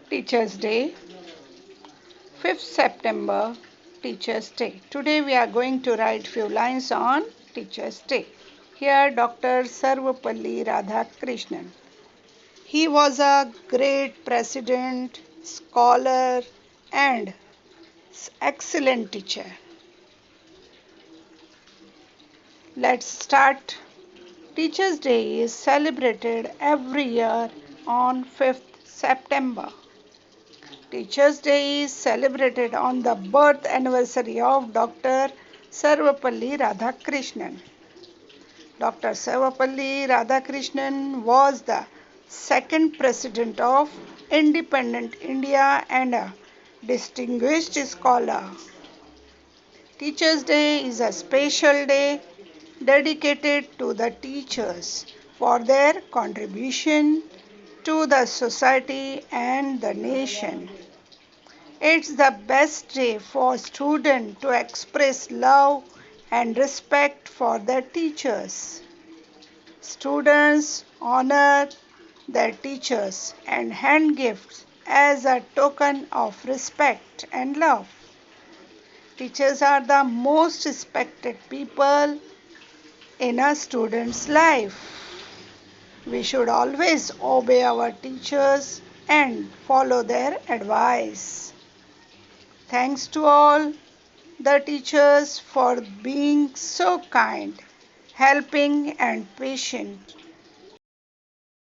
Teachers Day, 5th September, Teachers Day. Today we are going to write few lines on Teachers Day. Here Dr. Sarvapalli Radhakrishnan. He was a great president, scholar and excellent teacher. Let's start. Teachers Day is celebrated every year on 5th September. Teachers Day is celebrated on the birth anniversary of Dr. Sarvapalli Radhakrishnan. Dr. Sarvapalli Radhakrishnan was the second president of independent India and a distinguished scholar. Teachers Day is a special day dedicated to the teachers for their contribution to the society and the nation. It's the best day for students to express love and respect for their teachers. Students honor their teachers and hand gifts as a token of respect and love. Teachers are the most respected people in a student's life. We should always obey our teachers and follow their advice. Thanks to all the teachers for being so kind, helping and patient